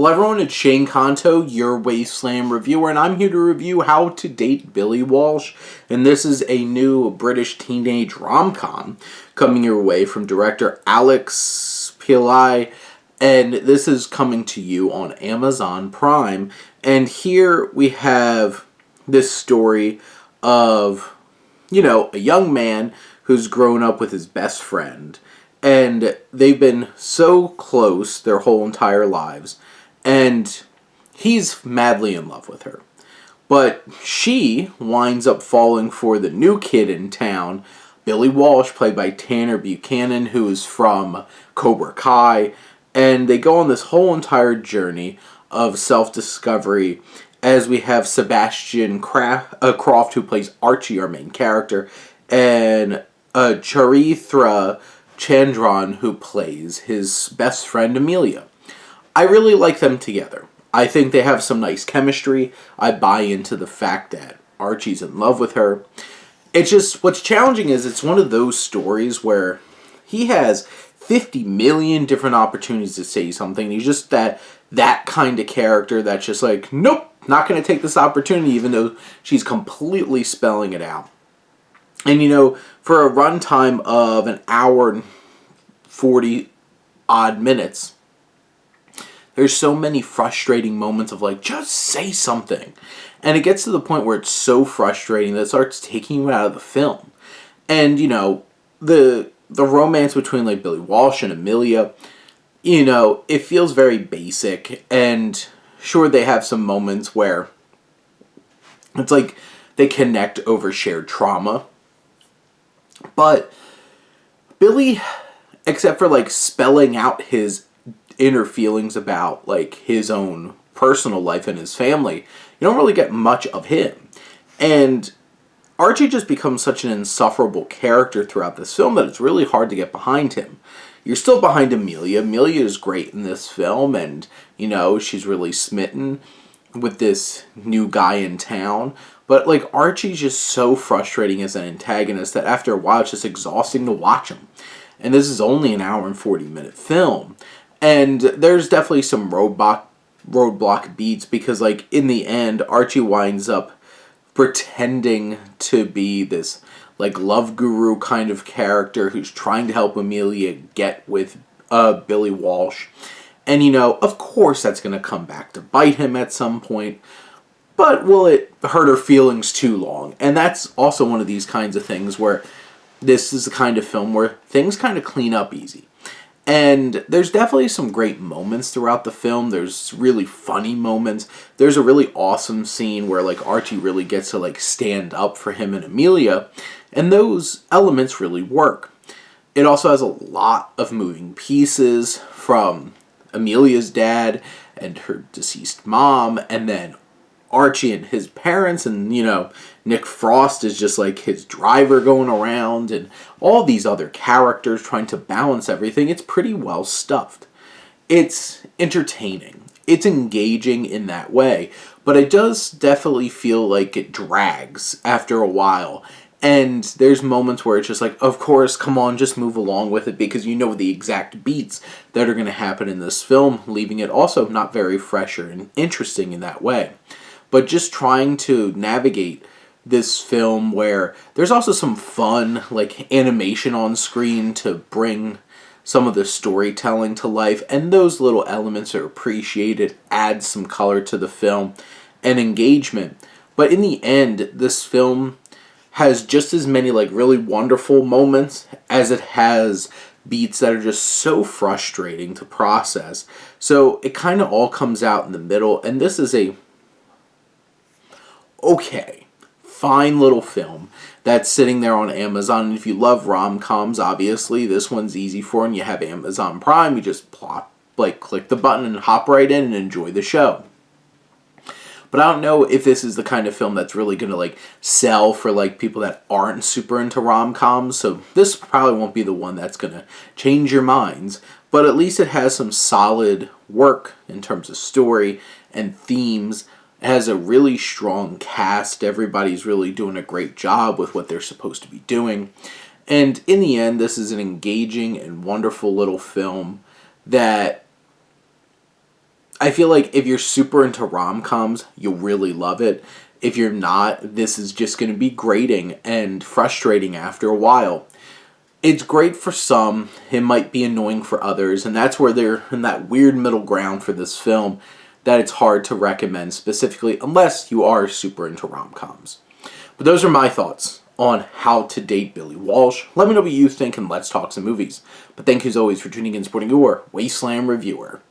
Hello everyone, it's Shane Kanto, your Wasteland reviewer, and I'm here to review How to Date Billy Walsh. And this is a new British teenage rom-com coming your way from director Alex Pillai, and this is coming to you on Amazon Prime. And here we have this story of, a young man who's grown up with his best friend. And they've been so close their whole entire lives. And he's madly in love with her. But she winds up falling for the new kid in town, Billy Walsh, played by Tanner Buchanan, who is from Cobra Kai. And they go on this whole entire journey of self-discovery as we have Sebastian Croft, who plays Archie, our main character, and Charithra Chandran, who plays his best friend Amelia. I really like them together. I think they have some nice chemistry. I buy into the fact that Archie's in love with her. It's just, what's challenging is it's one of those stories where he has 50 million different opportunities to say something. He's just that kind of character that's just like, nope, not going to take this opportunity, even though she's completely spelling it out. And for a runtime of an hour and 40 odd minutes, there's so many frustrating moments of like, just say something. And it gets to the point where it's so frustrating that it starts taking you out of the film. And, the romance between like Billy Walsh and Amelia, it feels very basic. And sure, they have some moments where it's like they connect over shared trauma. But Billy, except for like spelling out his inner feelings about like his own personal life and his family, you don't really get much of him. And Archie just becomes such an insufferable character throughout this film that it's really hard to get behind him. You're still behind Amelia. Amelia is great in this film, and she's really smitten with this new guy in town. But like Archie's just so frustrating as an antagonist that after a while it's just exhausting to watch him. And this is only an hour and 40-minute film. And there's definitely some roadblock beats because, like, in the end, Archie winds up pretending to be this, like, love guru kind of character who's trying to help Amelia get with Billy Walsh. And, of course that's going to come back to bite him at some point. But will it hurt her feelings too long? And that's also one of these kinds of things where this is the kind of film where things kind of clean up easy. And there's definitely some great moments throughout the film. There's really funny moments. There's a really awesome scene where like Archie really gets to like stand up for him and Amelia. And those elements really work. It also has a lot of moving pieces from Amelia's dad and her deceased mom, and then Archie and his parents, and Nick Frost is just like his driver going around, and all these other characters trying to balance everything. It's pretty well stuffed. It's entertaining. It's engaging in that way, but it does definitely feel like it drags after a while. And there's moments where it's just like, of course, come on, just move along with it, because you know the exact beats that are going to happen in this film, leaving it also not very fresh or interesting in that way. But just trying to navigate this film where there's also some fun, like, animation on screen to bring some of the storytelling to life, and those little elements are appreciated, add some color to the film and engagement. But in the end, this film has just as many, like, really wonderful moments as it has beats that are just so frustrating to process. So it kind of all comes out in the middle, and this is a okay, fine little film that's sitting there on Amazon. And if you love rom-coms, obviously this one's easy for, and you have Amazon Prime, you just click the button and hop right in and enjoy the show. But I don't know if this is the kind of film that's really going to like sell for like people that aren't super into rom-coms, so this probably won't be the one that's going to change your minds. But at least it has some solid work in terms of story and themes. It has a really strong cast. Everybody's really doing a great job with what they're supposed to be doing. And in the end, this is an engaging and wonderful little film that I feel like if you're super into rom-coms, you'll really love it. If you're not, this is just going to be grating and frustrating after a while. It's great for some, it might be annoying for others, and that's where they're in that weird middle ground for this film that it's hard to recommend specifically unless you are super into rom-coms. But those are my thoughts on How to Date Billy Walsh. Let me know what you think and let's talk some movies. But thank you as always for tuning in and supporting your Wasteland Reviewer.